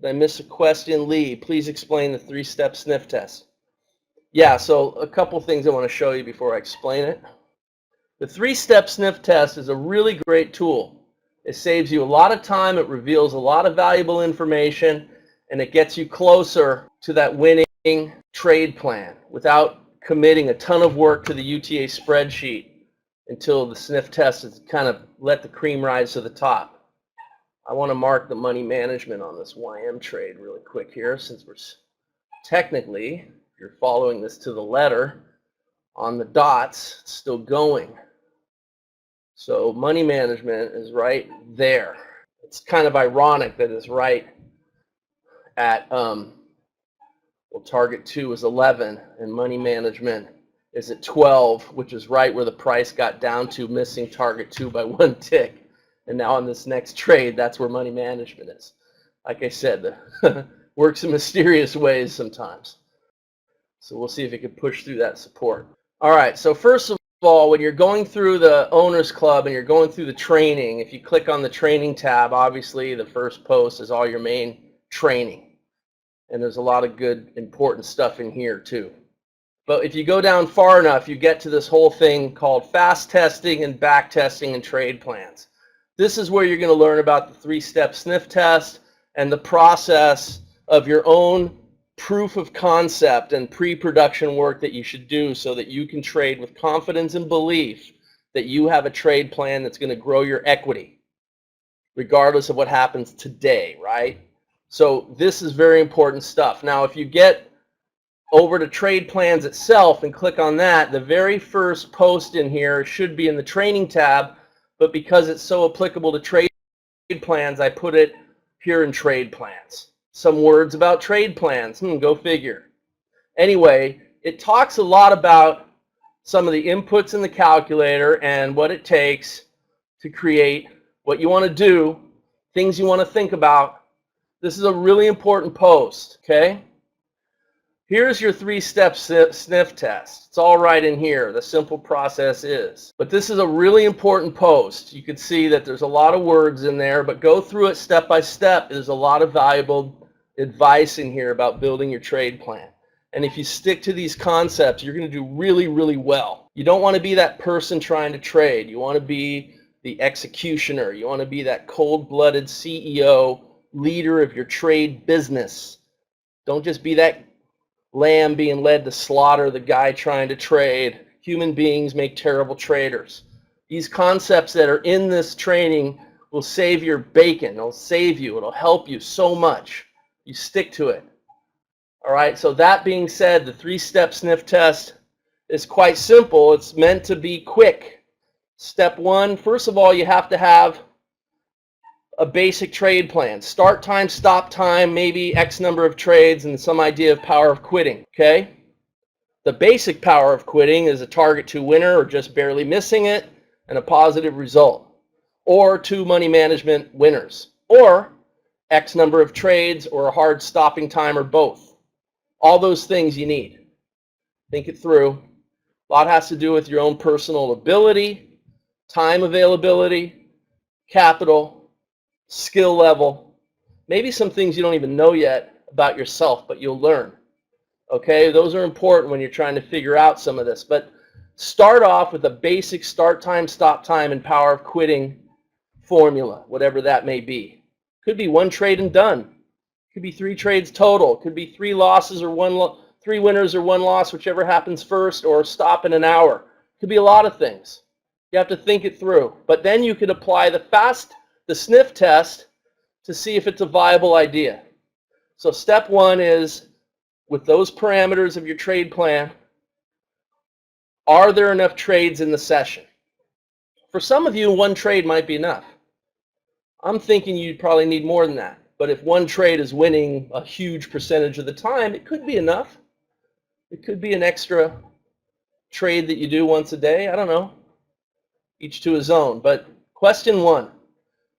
Did I miss a question? Lee, please explain the three-step sniff test. Yeah, so a couple things I want to show you before I explain it. The three-step sniff test is a really great tool. It saves you a lot of time, it reveals a lot of valuable information, and it gets you closer to that winning trade plan without committing a ton of work to the UTA spreadsheet until the sniff test has kind of let the cream rise to the top. I want to mark the money management on this YM trade really quick here, since we're technically, if you're following this to the letter, on the dots, it's still going. So money management is right there. It's kind of ironic that it's right at, well, target 2 is 11, and money management is at 12, which is right where the price got down to, missing target 2 by 1 tick. And now on this next trade, that's where money management is. Like I said, works in mysterious ways sometimes. So we'll see if it can push through that support. All right, so first of all, when you're going through the Owners Club and you're going through the training, if you click on the training tab, obviously the first post is all your main training. And there's a lot of good, important stuff in here too. But if you go down far enough, you get to this whole thing called fast testing and back testing and trade plans. This is where you're going to learn about the three-step sniff test and the process of your own proof of concept and pre-production work that you should do so that you can trade with confidence and belief that you have a trade plan that's going to grow your equity, regardless of what happens today, right? So this is very important stuff. Now, if you get over to trade plans itself and click on that, the very first post in here should be in the training tab, but because it's so applicable to trade plans, I put it here in trade plans. Some words about trade plans. Go figure. Anyway, it talks a lot about some of the inputs in the calculator and what it takes to create what you want to do, things you want to think about. This is a really important post, okay? Here's your three-step sniff test. It's all right in here. The simple process is. But this is a really important post. You can see that there's a lot of words in there, but go through it step by step. There's a lot of valuable advice in here about building your trade plan. And if you stick to these concepts, you're going to do really, really well. You don't want to be that person trying to trade. You want to be the executioner. You want to be that cold-blooded CEO, leader of your trade business. Don't just be that lamb being led to slaughter the guy trying to trade. Human beings make terrible traders. These concepts that are in this training will save your bacon. It'll save you. It'll help you so much. You stick to it. All right, so that being said, the three-step sniff test is quite simple. It's meant to be quick. Step 1, first of all, you have to have a basic trade plan. Start time, stop time, maybe X number of trades, and some idea of power of quitting, okay? The basic power of quitting is a target 2 winner or just barely missing it and a positive result. Or 2 money management winners. Or X number of trades or a hard stopping time or both. All those things you need. Think it through. A lot has to do with your own personal ability, time availability, capital, skill level, maybe some things you don't even know yet about yourself, but you'll learn. Okay, those are important when you're trying to figure out some of this. But start off with a basic start time, stop time, and power of quitting formula, whatever that may be. Could be 1 trade and done. Could be 3 trades total. Could be 3 losses or 3 winners or 1 loss, whichever happens first, or stop in an hour. Could be a lot of things. You have to think it through. But then you could apply the sniff test to see if it's a viable idea. So step 1 is, with those parameters of your trade plan, are there enough trades in the session? For some of you, 1 trade might be enough. I'm thinking you'd probably need more than that. But if 1 trade is winning a huge percentage of the time, it could be enough. It could be an extra trade that you do once a day. I don't know. Each to his own. But question 1.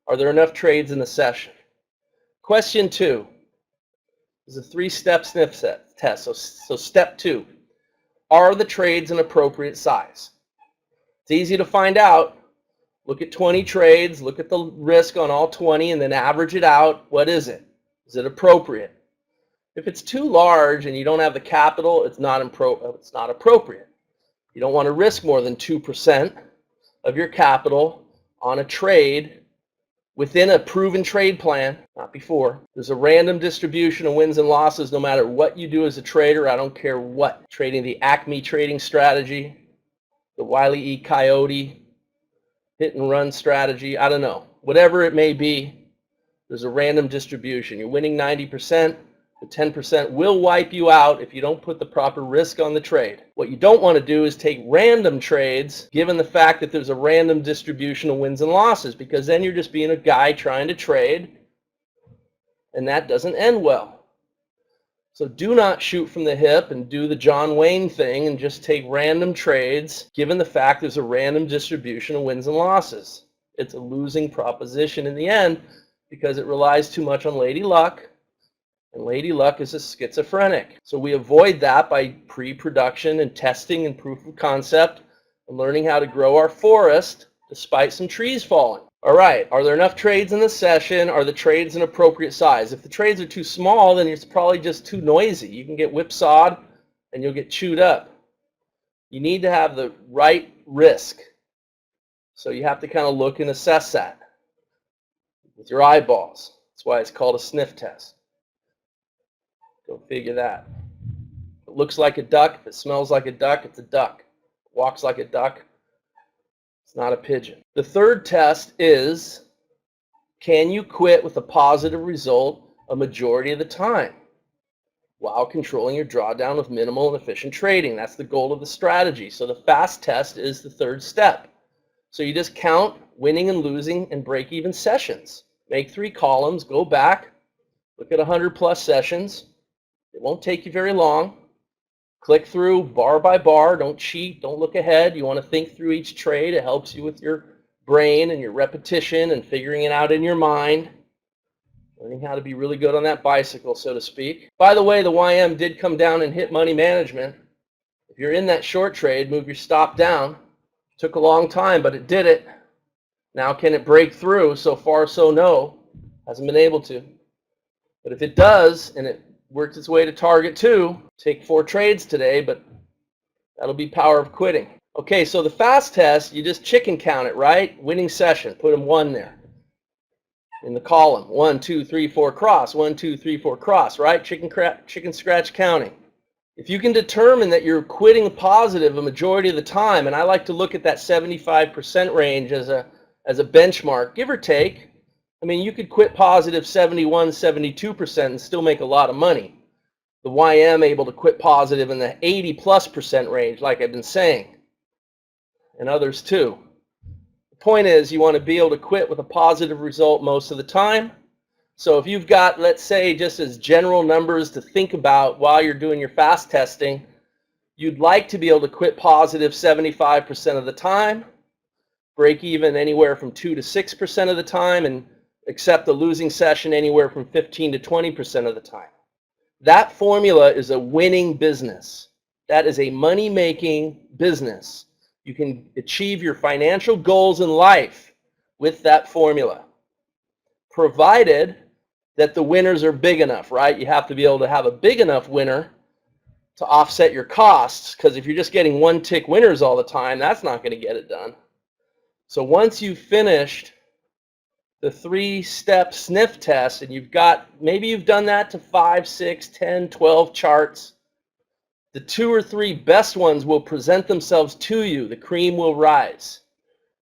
Are there enough trades in the session? Question 2 is a 3-step sniff test. So step 2, are the trades an appropriate size? It's easy to find out. Look at 20 trades, look at the risk on all 20, and then average it out. What is it? Is it appropriate? If it's too large and you don't have the capital, it's not appropriate. You don't want to risk more than 2% of your capital on a trade within a proven trade plan, not before. There's a random distribution of wins and losses no matter what you do as a trader. I don't care what. Trading the Acme trading strategy, the Wile E. Coyote hit and run strategy, I don't know. Whatever it may be, there's a random distribution. You're winning 90%. The 10% will wipe you out if you don't put the proper risk on the trade. What you don't want to do is take random trades given the fact that there's a random distribution of wins and losses, because then you're just being a guy trying to trade, and that doesn't end well. So do not shoot from the hip and do the John Wayne thing and just take random trades given the fact there's a random distribution of wins and losses. It's a losing proposition in the end because it relies too much on lady luck. And lady luck is a schizophrenic. So we avoid that by pre-production and testing and proof of concept and learning how to grow our forest despite some trees falling. All right, are there enough trades in this session? Are the trades an appropriate size? If the trades are too small, then it's probably just too noisy. You can get whipsawed and you'll get chewed up. You need to have the right risk. So you have to kind of look and assess that with your eyeballs. That's why it's called a sniff test. Go figure that. If it looks like a duck, if it smells like a duck, it's a duck. If it walks like a duck, it's not a pigeon. The third test is, can you quit with a positive result a majority of the time while controlling your drawdown with minimal and efficient trading? That's the goal of the strategy. So the fast test is the third step. So you just count winning and losing and break-even sessions. Make 3 columns, go back, look at 100 plus sessions. It won't take you very long. Click through bar by bar. Don't cheat. Don't look ahead. You want to think through each trade. It helps you with your brain and your repetition and figuring it out in your mind. Learning how to be really good on that bicycle, so to speak. By the way, the YM did come down and hit money management. If you're in that short trade, move your stop down. Took a long time, but it did it. Now can it break through? So far, so no. Hasn't been able to. But if it does, and it worked its way to target 2. Take 4 trades today, but that'll be power of quitting. Okay, so the fast test, you just chicken count it, right? Winning session, put them 1 there. In the column, 1, 2, 3, 4, cross, 1, 2, 3, 4, cross, right? Chicken scratch counting. If you can determine that you're quitting positive a majority of the time, and I like to look at that 75% range as a benchmark, give or take. I mean, you could quit positive 71, 72% and still make a lot of money. The YM able to quit positive in the 80+% range, like I've been saying, and others too. The point is, you want to be able to quit with a positive result most of the time. So if you've got, let's say, just as general numbers to think about while you're doing your fast testing, you'd like to be able to quit positive 75% of the time, break even anywhere from 2 to 6% of the time, and accept a losing session anywhere from 15 to 20% of the time. That formula is a winning business. That is a money-making business. You can achieve your financial goals in life with that formula, provided that the winners are big enough, right? You have to be able to have a big enough winner to offset your costs, because if you're just getting 1-tick winners all the time, that's not going to get it done. So once you've finished the 3-step sniff test, and maybe you've done that to 5, 6, 10, 12 charts, the 2 or 3 best ones will present themselves to you. The cream will rise.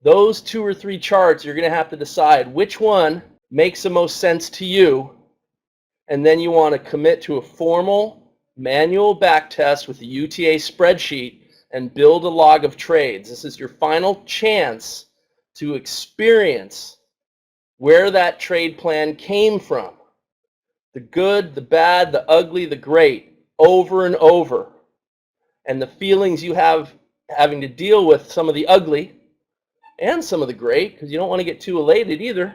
Those 2 or 3 charts, you're going to have to decide which one makes the most sense to you, and then you want to commit to a formal manual back test with the UTA spreadsheet and build a log of trades. This is your final chance to experience where that trade plan came from. The good, the bad, the ugly, the great, over and over. And the feelings you have having to deal with some of the ugly and some of the great, because you don't want to get too elated either.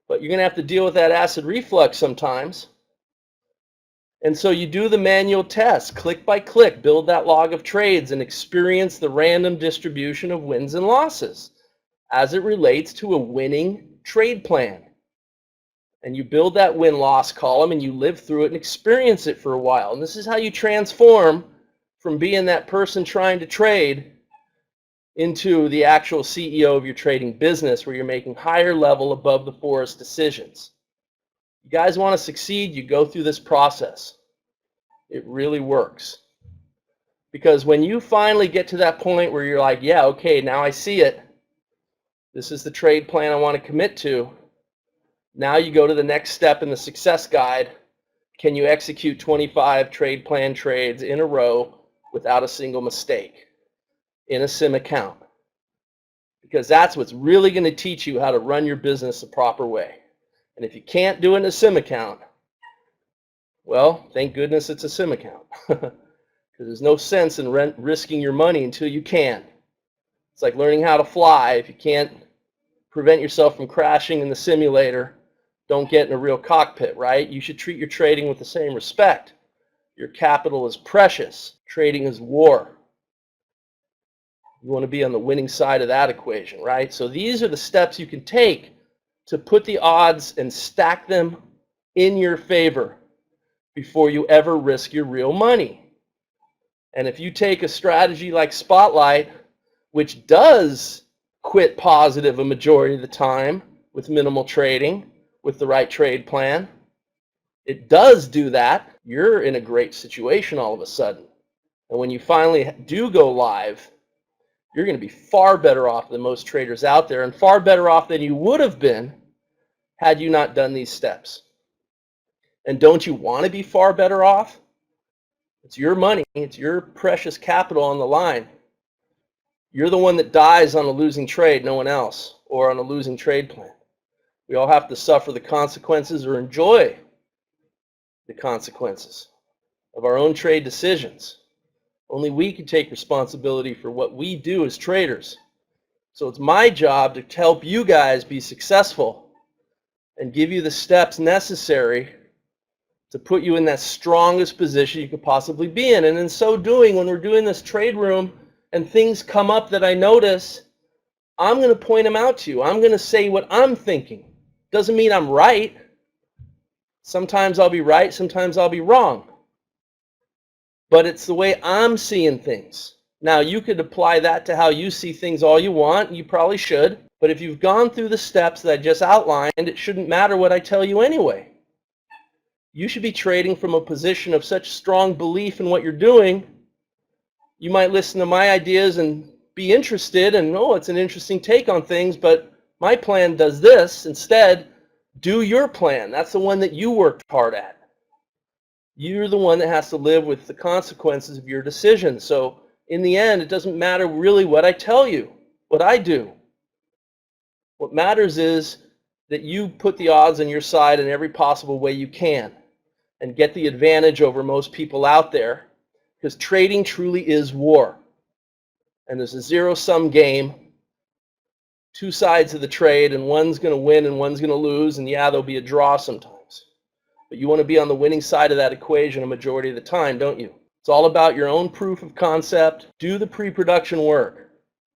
But you're going to have to deal with that acid reflux sometimes. And so you do the manual test, click by click, build that log of trades, and experience the random distribution of wins and losses as it relates to a winning trade plan. And you build that win-loss column and you live through it and experience it for a while. And this is how you transform from being that person trying to trade into the actual CEO of your trading business, where you're making higher level, above the forest decisions. You guys want to succeed, you go through this process. It really works. Because when you finally get to that point where you're like, yeah, okay, now I see it. This is the trade plan I want to commit to. Now you go to the next step in the success guide. Can you execute 25 trade plan trades in a row without a single mistake in a sim account? Because that's what's really going to teach you how to run your business the proper way. And if you can't do it in a sim account, well, thank goodness it's a sim account. Because there's no sense in risking your money until you can. It's like learning how to fly. If you can't prevent yourself from crashing in the simulator, don't get in a real cockpit, right? You should treat your trading with the same respect. Your capital is precious. Trading is war. You want to be on the winning side of that equation, right? So these are the steps you can take to put the odds and stack them in your favor before you ever risk your real money. And if you take a strategy like Spotlight, which does quit positive a majority of the time with minimal trading, with the right trade plan, it does do that, you're in a great situation all of a sudden. And when you finally do go live, you're going to be far better off than most traders out there, and far better off than you would have been had you not done these steps. And don't you want to be far better off? It's your money. It's your precious capital on the line. You're the one that dies on a losing trade, no one else, or on a losing trade plan. We all have to suffer the consequences or enjoy the consequences of our own trade decisions. Only we can take responsibility for what we do as traders. So it's my job to help you guys be successful and give you the steps necessary to put you in that strongest position you could possibly be in. And in so doing, when we're doing this trade room and things come up that I notice, I'm going to point them out to you. I'm going to say what I'm thinking. Doesn't mean I'm right. Sometimes I'll be right, sometimes I'll be wrong. But it's the way I'm seeing things. Now, you could apply that to how you see things all you want. You probably should. But if you've gone through the steps that I just outlined, it shouldn't matter what I tell you anyway. You should be trading from a position of such strong belief in what you're doing. You might listen to my ideas and be interested, and oh, it's an interesting take on things, but my plan does this. Instead, do your plan. That's the one that you worked hard at. You're the one that has to live with the consequences of your decisions. So in the end, it doesn't matter really what I tell you, what I do. What matters is that you put the odds on your side in every possible way you can and get the advantage over most people out there, because trading truly is war. And there's a zero-sum game, two sides of the trade, and one's going to win and one's going to lose, and yeah, there'll be a draw sometimes. But you want to be on the winning side of that equation a majority of the time, don't you? It's all about your own proof of concept. Do the pre-production work.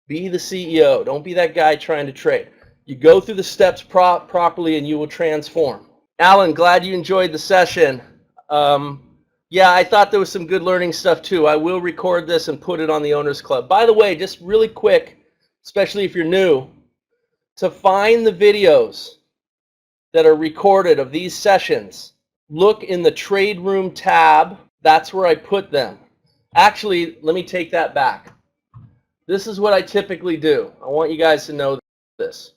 Be the CEO. Don't be that guy trying to trade. You go through the steps properly and you will transform. Alan, glad you enjoyed the session. Yeah, I thought there was some good learning stuff too. I will record this and put it on the Owners Club. By the way, just really quick, especially if you're new, to find the videos that are recorded of these sessions, look in the Trade Room tab. That's where I put them. Actually, let me take that back. This is what I typically do. I want you guys to know this.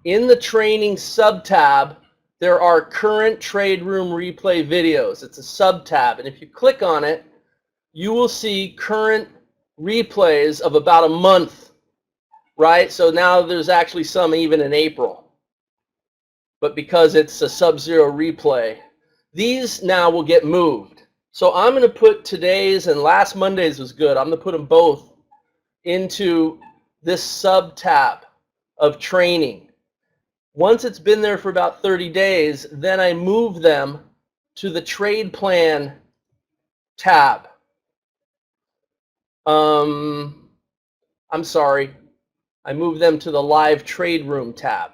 In the Training sub-tab, there are current Trade Room replay videos. It's a sub-tab, and if you click on it, you will see current replays of about a month, right? So now there's actually some even in April. But because it's a sub-zero replay, these now will get moved. So I'm going to put today's, and last Monday's was good. I'm going to put them both into this sub-tab of training. Once it's been there for about 30 days, then I move them to the trade plan tab. I'm sorry. I move them to the live trade room tab.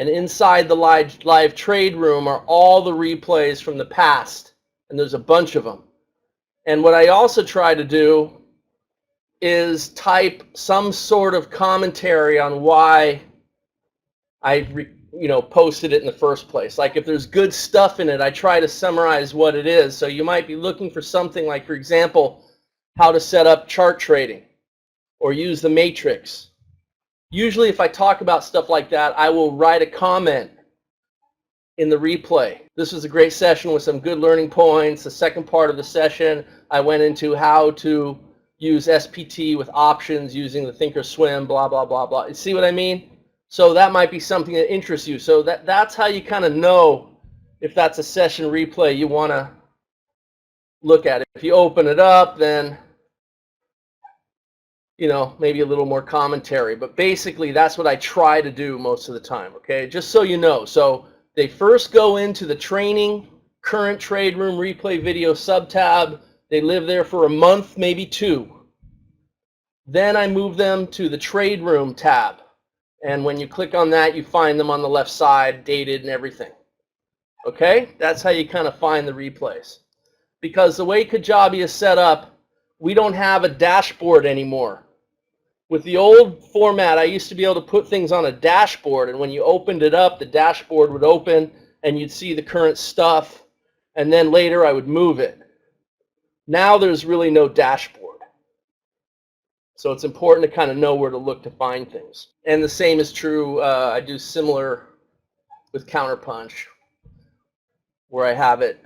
And inside the live trade room are all the replays from the past, and there's a bunch of them. And what I also try to do is type some sort of commentary on why I posted it in the first place. Like if there's good stuff in it, I try to summarize what it is. So you might be looking for something like, for example, how to set up chart trading or use the matrix. Usually if I talk about stuff like that, I will write a comment in the replay. This was a great session with some good learning points. The second part of the session, I went into how to use SPT with options using the Thinkorswim, blah, blah, blah, blah. You see what I mean? So that might be something that interests you. So that's how you kind of know if that's a session replay you want to look at. If you open it up, then maybe a little more commentary. But basically, that's what I try to do most of the time, okay? Just so you know. So they first go into the training, current trade room replay video subtab. They live there for a month, maybe 2. Then I move them to the trade room tab. And when you click on that, you find them on the left side, dated and everything. Okay? That's how you kind of find the replays. Because the way Kajabi is set up, we don't have a dashboard anymore. With the old format, I used to be able to put things on a dashboard, and when you opened it up, the dashboard would open, and you'd see the current stuff, and then later I would move it. Now there's really no dashboard. So it's important to kind of know where to look to find things. And the same is true, I do similar with Counterpunch, where I have it,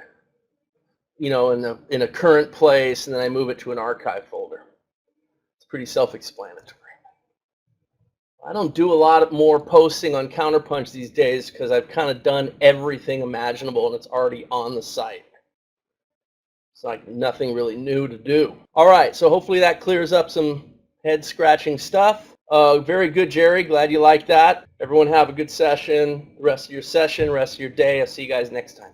in a current place, and then I move it to an archive folder. It's pretty self-explanatory. I don't do a lot more posting on Counterpunch these days because I've kind of done everything imaginable and it's already on the site. It's like nothing really new to do. All right, so hopefully that clears up some head-scratching stuff. Very good, Jerry. Glad you liked that. Everyone have a good session, the rest of your session, rest of your day. I'll see you guys next time.